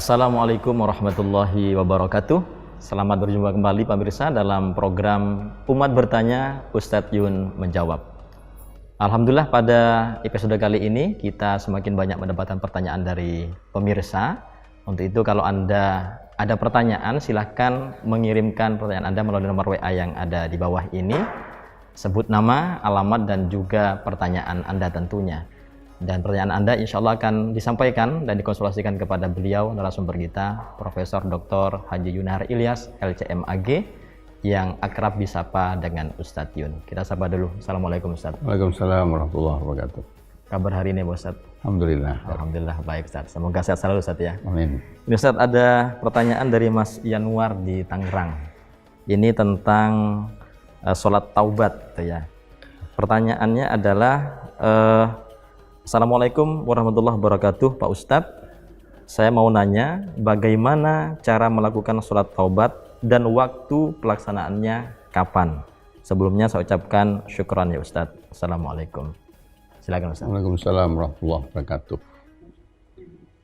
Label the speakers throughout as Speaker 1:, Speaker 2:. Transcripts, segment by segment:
Speaker 1: Assalamualaikum warahmatullahi wabarakatuh. Selamat berjumpa kembali pemirsa dalam program Umat Bertanya, Ustadz Yun Menjawab. Alhamdulillah pada episode kali ini kita semakin banyak mendapatkan pertanyaan dari pemirsa. Untuk itu kalau Anda ada pertanyaan silahkan mengirimkan pertanyaan Anda melalui nomor WA yang ada di bawah ini. Sebut nama, alamat dan juga pertanyaan Anda tentunya. Dan pertanyaan Anda insya Allah akan disampaikan dan dikonsultasikan kepada beliau narasumber kita, Profesor Dr. Haji Yunahar Ilyas, LCM AG, yang akrab disapa dengan Ustadz Yun. Kita sapa dulu. Assalamualaikum Ustadz.
Speaker 2: Waalaikumsalam warahmatullahi wabarakatuh.
Speaker 1: Kabar hari ini Ustadz?
Speaker 2: Alhamdulillah.
Speaker 1: Alhamdulillah baik Ustadz. Semoga sehat selalu Ustadz ya.
Speaker 2: Amin.
Speaker 1: Ini Ustadz ada pertanyaan dari Mas Yanwar di Tangerang. Ini tentang sholat taubat ya. Pertanyaannya adalah Assalamualaikum warahmatullahi wabarakatuh Pak Ustadz. Saya mau nanya bagaimana cara melakukan sholat taubat dan waktu pelaksanaannya kapan? Sebelumnya saya ucapkan syukran ya Ustadz. Assalamualaikum. Silakan Ustadz.
Speaker 2: Waalaikumsalam warahmatullahi wabarakatuh.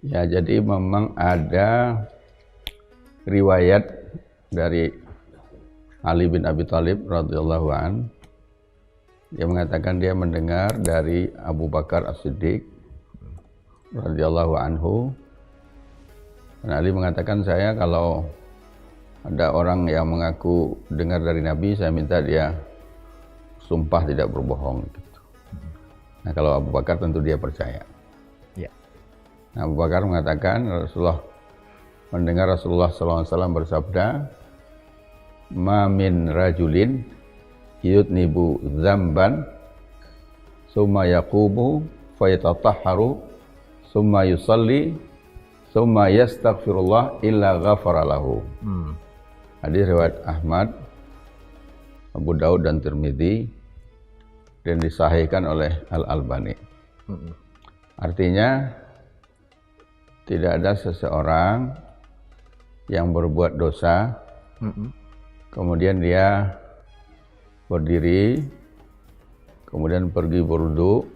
Speaker 2: Ya, jadi memang ada riwayat dari Ali bin Abi Thalib radhiyallahu an. Dia mengatakan dia mendengar dari Abu Bakar As-Siddiq radhiyallahu anhu. Dan Ali mengatakan, saya kalau ada orang yang mengaku dengar dari Nabi, saya minta dia sumpah tidak berbohong. Gitu. Nah, kalau Abu Bakar tentu dia percaya.
Speaker 1: Ya.
Speaker 2: Nah, Abu Bakar mengatakan Rasulullah mendengar Rasulullah SAW bersabda, "Ma min rajulin yudnibu dzamban summa yaqumu fayatatahharu summa yusalli summa yastaghfirullah illa ghafara lahu." Hadis riwayat Ahmad, Abu Daud dan Tirmidzi dan disahihkan oleh Al-Albani. Artinya tidak ada seseorang yang berbuat dosa kemudian dia berdiri, kemudian pergi berwudu,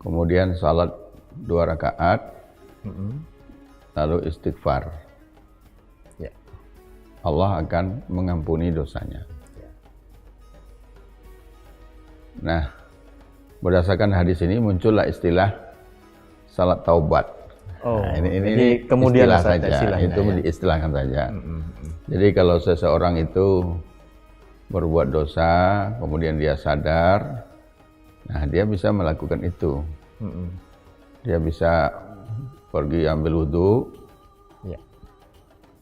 Speaker 2: kemudian salat 2 rakaat, lalu istighfar. Allah akan mengampuni dosanya. Nah, berdasarkan hadis ini muncullah istilah salat taubat. Nah, ini kemudian istilah saja, itu diistilahkan saja. Jadi kalau seseorang itu berbuat dosa, kemudian dia sadar, nah dia bisa melakukan itu. Dia bisa pergi ambil wudu.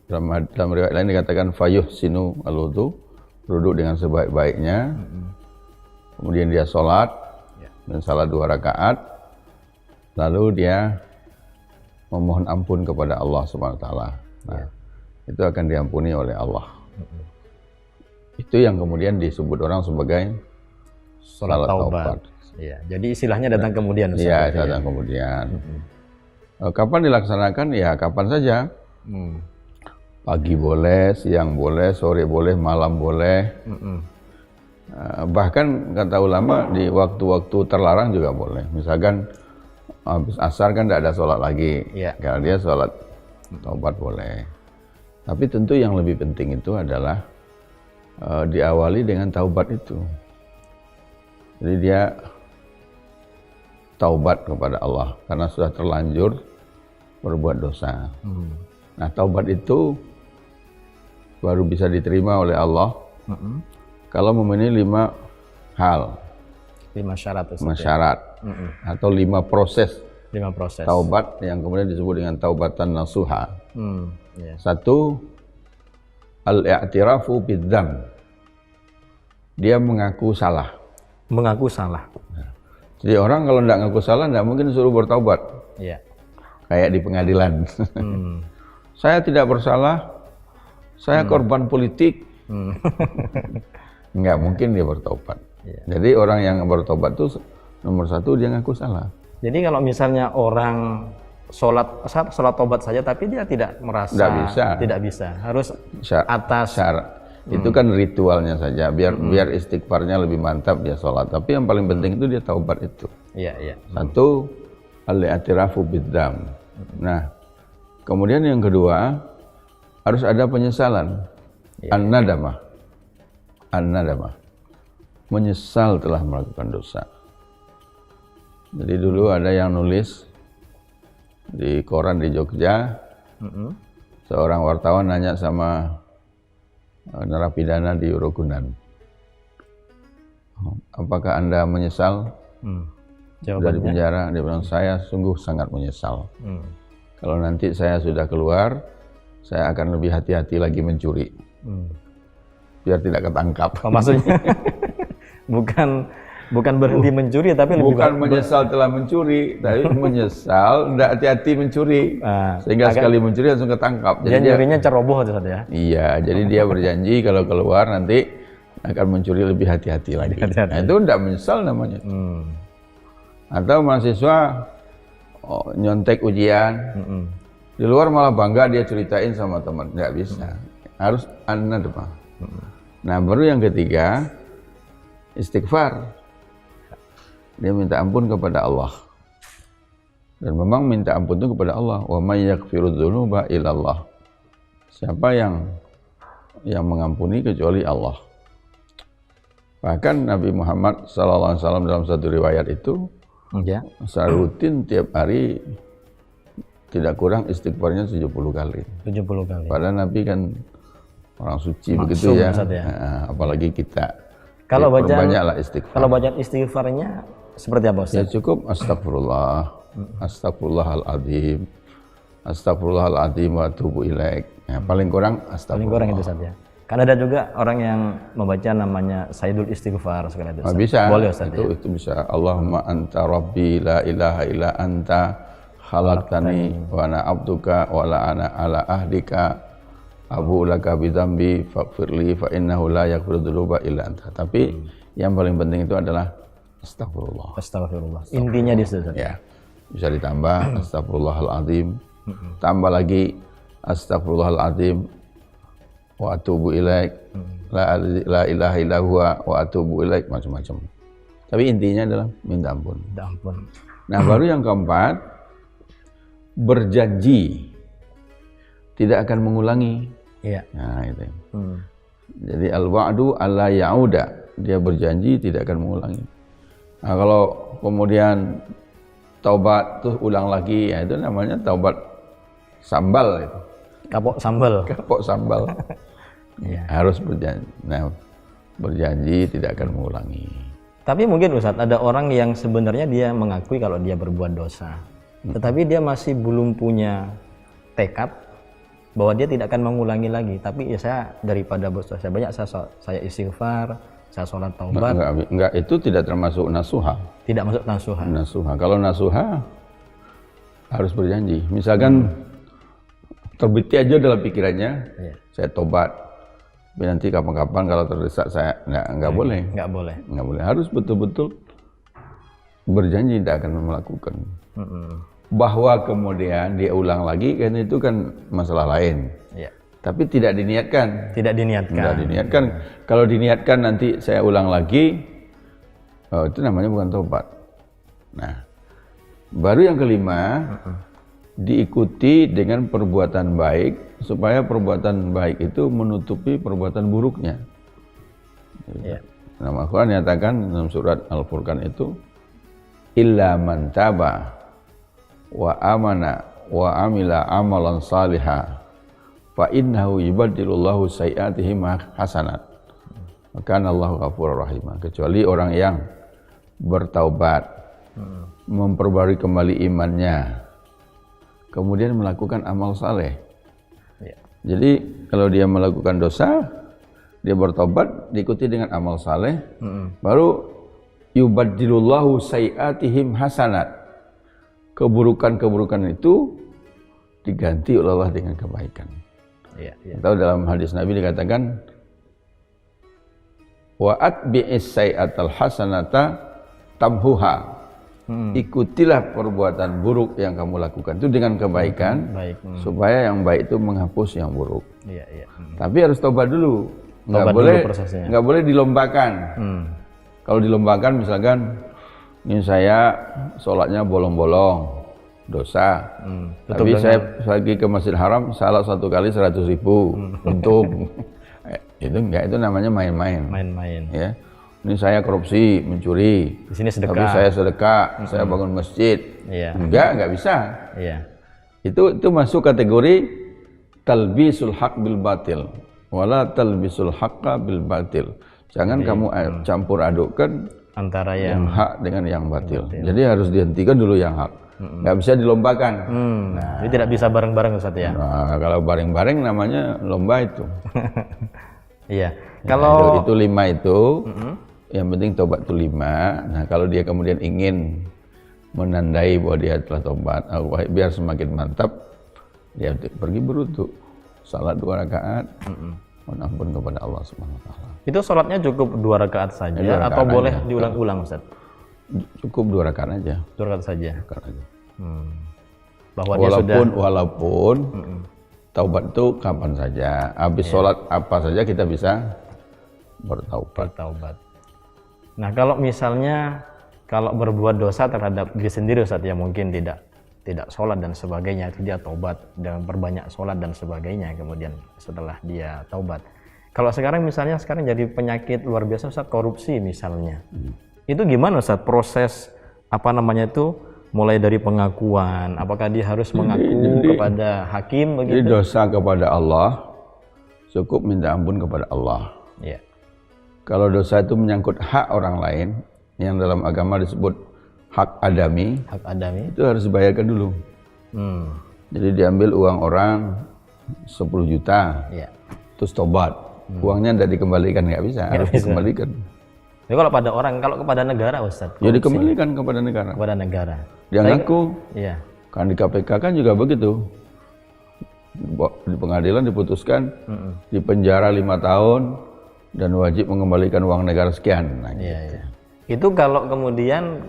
Speaker 2: Dalam riwayat lain dikatakan fayuhsinu al-wudu, duduk dengan sebaik-baiknya. Kemudian dia sholat, dan salat 2 rakaat, lalu dia memohon ampun kepada Allah SWT. Nah, itu akan diampuni oleh Allah. Itu yang kemudian disebut orang sebagai salat taubat.
Speaker 1: Ya, jadi istilahnya datang kemudian.
Speaker 2: Iya, datang kemudian. Kapan dilaksanakan? Ya, kapan saja. Pagi boleh, siang boleh, sore boleh, malam boleh. Bahkan kata ulama di waktu-waktu terlarang juga boleh. Misalkan habis asar kan tidak ada sholat lagi. Kalau dia sholat taubat boleh. Tapi tentu yang lebih penting itu adalah diawali dengan taubat itu. Jadi dia taubat kepada Allah karena sudah terlanjur berbuat dosa. Nah, taubat itu baru bisa diterima oleh Allah kalau memenuhi 5 hal.
Speaker 1: 5 syarat.
Speaker 2: 5 syarat. Atau 5 proses.
Speaker 1: 5 proses.
Speaker 2: Taubat yang kemudian disebut dengan taubatan nasuha. 1. Al-i'tirafu bidzam. Dia mengaku salah.
Speaker 1: Mengaku salah.
Speaker 2: Jadi orang kalau tidak mengaku salah tidak mungkin suruh bertaubat.
Speaker 1: Iya.
Speaker 2: Kayak di pengadilan. Saya tidak bersalah. Saya korban politik. Nggak mungkin dia bertaubat. Jadi orang yang bertaubat itu nomor 1 dia ngaku salah.
Speaker 1: Jadi kalau misalnya orang sholat taubat saja tapi dia tidak merasa tidak bisa harus atas
Speaker 2: syarat itu kan ritualnya saja biar istighfarnya lebih mantap dia sholat, tapi yang paling penting itu dia taubat itu. 1 al-i'tirafu bidzam. Nah, Kemudian yang kedua, harus ada penyesalan. An-nadamah. An-nadamah. Menyesal telah melakukan dosa. Jadi dulu ada yang nulis di koran di Jogja, seorang wartawan nanya sama narapidana di Rogunan, apakah Anda menyesal dari penjara? Dia bilang, saya sungguh sangat menyesal. Kalau nanti saya sudah keluar, saya akan lebih hati-hati lagi mencuri, biar tidak ketangkap.
Speaker 1: Oh, maksudnya bukan berhenti mencuri, tapi lebih
Speaker 2: menyesal telah mencuri, tapi menyesal tidak hati-hati mencuri, sehingga sekali mencuri langsung ketangkap.
Speaker 1: Jadi dia nyurinya ceroboh itu ya.
Speaker 2: Iya, jadi dia berjanji kalau keluar nanti akan mencuri lebih hati-hati lagi. Nah, itu tidak menyesal namanya. Atau mahasiswa nyontek ujian, di luar malah bangga dia ceritain sama teman, nggak bisa. Harus an-nadamah. Nah, baru yang ketiga, istighfar. Dia minta ampun kepada Allah. Dan memang minta ampun itu kepada Allah. Wa may yaghfiru dzunuba illallah. Siapa yang mengampuni kecuali Allah. Bahkan Nabi Muhammad SAW dalam satu riwayat itu, secara rutin tiap hari tidak kurang istighfarnya 70 kali. 70 kali. Padahal Nabi kan orang suci begitu ya. Nah, apalagi kita.
Speaker 1: Kalau
Speaker 2: banyaklah istighfar.
Speaker 1: Kalau bacaan istighfarnya seperti apa, Ustaz?
Speaker 2: Ya cukup astagfirullah, astagfirullahaladzim, astagfirullahaladzim wa atubu ilaik. Ya, paling kurang astagfirullah. Paling kurang itu saja. Kan ada juga orang yang membaca namanya Sayyidul Istighfar sekali itu. Bisa.
Speaker 1: Boleh, Ustaz,
Speaker 2: itu bisa. Allahumma anta rabbi la ilaha illa anta khalaqtani wa ana abduka wa la ana ala ahdika abu laka bidzambi faghfirli fa innahu la yaghfiru dzunuba illa anta. Tapi yang paling penting itu adalah astagfirullah. Astagfirullah.
Speaker 1: Intinya di situ.
Speaker 2: Ya. Bisa ditambah astagfirullahaladzim. Tambah lagi astagfirullahaladzim wa atubu ilaik. La ilaha illa huwa wa atubu ilaik, macam-macam. Tapi intinya adalah minta ampun. Minta ampun. Nah, baru yang keempat, berjanji tidak akan mengulangi. Iya. Nah, itu. Jadi al-wa'du alla ya'uda, dia berjanji tidak akan mengulangi. Nah, kalau kemudian taubat tuh ulang lagi, ya itu namanya taubat sambal itu.
Speaker 1: Kapok sambal.
Speaker 2: Kapok sambal. Ya. Harus berjanji. Nah, berjanji tidak akan mengulangi.
Speaker 1: Tapi mungkin Ustadz, ada orang yang sebenarnya dia mengakui kalau dia berbuat dosa, tetapi dia masih belum punya tekad bahwa dia tidak akan mengulangi lagi. Tapi ya saya daripada berdosa banyak, saya istighfar, saya sholat taubat.
Speaker 2: Enggak, itu tidak termasuk nasuha. Tidak masuk nasuha. Nasuha. Kalau nasuha harus berjanji. Misalkan terbit aja dalam pikirannya, saya tobat. Tapi nanti kapan-kapan kalau terdesak saya enggak boleh. Enggak boleh. Enggak boleh. Harus betul-betul berjanji tidak akan melakukan. Bahwa kemudian dia ulang lagi, kan itu kan masalah lain. Ya. Tapi tidak diniatkan. Tidak diniatkan. Tidak diniatkan. Kalau diniatkan nanti saya ulang lagi, itu namanya bukan tobat. Nah, baru yang kelima, diikuti dengan perbuatan baik, supaya perbuatan baik itu menutupi perbuatan buruknya. Ya. Nah, Al-Quran nyatakan dalam surat Al-Furqan itu, illa man taba wa amana wa amila amalan salihah fa innahu yubaddilullahu sayiatihim hasanat wa kana Allahu ghafurur rahim. Kecuali orang yang bertaubat, memperbarui kembali imannya, kemudian melakukan amal saleh. Jadi kalau dia melakukan dosa, dia bertobat, diikuti dengan amal saleh, baru yubaddilullahu sayiatihim hasanat. Keburukan-keburukan itu diganti oleh Allah dengan kebaikan. Atau dalam hadis Nabi dikatakan, wa atbi'is sayiatal hasanata tamhuha. Ikutilah perbuatan buruk yang kamu lakukan itu dengan kebaikan, supaya yang baik itu menghapus yang buruk. Tapi harus tobat dulu. Nggak boleh dilombakan. Kalau dilombakan, misalkan ini saya sholatnya bolong-bolong, dosa.
Speaker 1: Tutup
Speaker 2: Tapi
Speaker 1: dengan-
Speaker 2: saya pergi ke Masjid Haram salah satu kali 100.000 untung. Itu enggak, itu namanya main-main.
Speaker 1: Main-main.
Speaker 2: Ya, ini saya korupsi, mencuri.
Speaker 1: Di sini sedekah.
Speaker 2: Tapi saya sedekah, saya bangun masjid.
Speaker 1: Iya.
Speaker 2: Enggak bisa.
Speaker 1: Iya.
Speaker 2: Itu masuk kategori talbisul haq bil batil. Wala talbisul haqqa bil batil. Jangan kamu campur adukkan
Speaker 1: Antara
Speaker 2: yang
Speaker 1: yang
Speaker 2: hak dengan yang batil. Jadi harus dihentikan dulu yang hak. Nggak bisa dilombakan.
Speaker 1: Jadi tidak bisa bareng-bareng Ustaz ya.
Speaker 2: Nah, kalau bareng-bareng namanya lomba itu.
Speaker 1: Iya.
Speaker 2: Ya,
Speaker 1: Kalau
Speaker 2: itu 5 itu, yang penting tobat itu 5. Nah, kalau dia kemudian ingin menandai bahwa dia telah tobat, biar semakin mantap, dia pergi berwudu, salat 2 rakaat, mohon ampun kepada Allah Subhanahu Wa Taala.
Speaker 1: itu sholatnya cukup 2 rakaat saja
Speaker 2: 2 rakaat
Speaker 1: atau boleh
Speaker 2: aja.
Speaker 1: diulang-ulang Ustaz?
Speaker 2: Cukup 2 rakaat aja.
Speaker 1: 2 rakaat saja.
Speaker 2: Rakaat aja.
Speaker 1: Bahwa dia sudah
Speaker 2: Walaupun taubat itu kapan saja, habis sholat apa saja kita bisa bertaubat.
Speaker 1: bertaubat. Nah, kalau misalnya kalau berbuat dosa terhadap diri sendiri Ustaz ya, mungkin tidak sholat dan sebagainya, itu dia taubat dengan perbanyak sholat dan sebagainya kemudian setelah dia taubat. Kalau sekarang misalnya jadi penyakit luar biasa Ustaz, korupsi misalnya. Itu gimana Ustaz proses itu mulai dari pengakuan, apakah dia harus mengaku kepada hakim
Speaker 2: Jadi
Speaker 1: begitu?
Speaker 2: dosa kepada Allah cukup minta ampun kepada Allah.
Speaker 1: Iya.
Speaker 2: Kalau dosa itu menyangkut hak orang lain, yang dalam agama disebut hak adami,
Speaker 1: Hak adami.
Speaker 2: itu harus dibayarkan dulu. Jadi diambil uang orang 10 juta,
Speaker 1: Iya.
Speaker 2: terus tobat. Uangnya tidak dikembalikan, nggak bisa, harus
Speaker 1: bisa.
Speaker 2: dikembalikan.
Speaker 1: Jadi kalau pada orang, kalau kepada negara Ustaz,
Speaker 2: Ya dikembalikan kepada negara.
Speaker 1: kepada negara.
Speaker 2: Dia ngaku,
Speaker 1: Iya.
Speaker 2: kan di KPK kan juga begitu. Di pengadilan diputuskan di penjara 5 tahun dan wajib mengembalikan uang negara sekian. Nah,
Speaker 1: Iya, iya. Itu kalau kemudian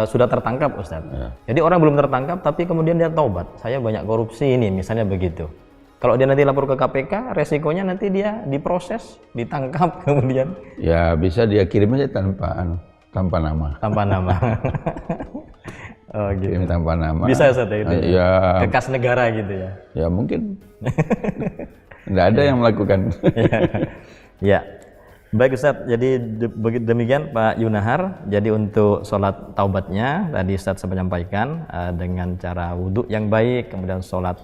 Speaker 1: sudah tertangkap Ustaz.
Speaker 2: Ya.
Speaker 1: Jadi orang belum tertangkap tapi kemudian dia taubat. Saya banyak korupsi ini misalnya begitu. Kalau dia nanti lapor ke KPK, resikonya nanti dia diproses, ditangkap kemudian
Speaker 2: Ya bisa dia kirim aja tanpa nama.
Speaker 1: tanpa nama. Oh gitu.
Speaker 2: Kirim tanpa nama.
Speaker 1: Bisa Ustaz ya itu.
Speaker 2: Ya,
Speaker 1: Kekas negara gitu ya.
Speaker 2: ya mungkin. Nggak ada yang melakukan.
Speaker 1: Ya. Baik Ustaz, jadi demikian Pak Yunahar. Jadi untuk sholat taubatnya tadi Ustaz sempat menyampaikan dengan cara wudhu yang baik, kemudian sholat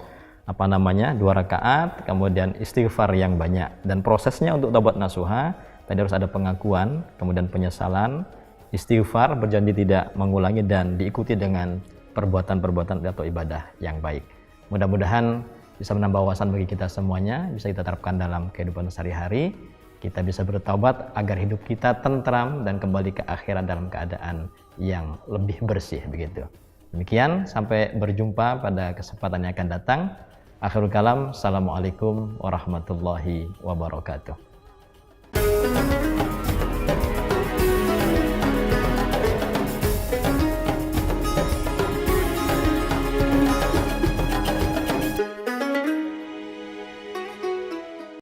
Speaker 1: 2 rakaat, kemudian istighfar yang banyak, dan prosesnya untuk taubat nasuha tadi harus ada pengakuan, kemudian penyesalan, istighfar, berjanji tidak mengulangi, dan diikuti dengan perbuatan-perbuatan atau ibadah yang baik. Mudah-mudahan bisa menambah wawasan bagi kita semuanya, bisa kita terapkan dalam kehidupan sehari-hari, kita bisa bertaubat agar hidup kita tentram dan kembali ke akhirat dalam keadaan yang lebih bersih begitu. Demikian, sampai berjumpa pada kesempatan yang akan datang. Akhirul kalam, assalamualaikum warahmatullahi wabarakatuh.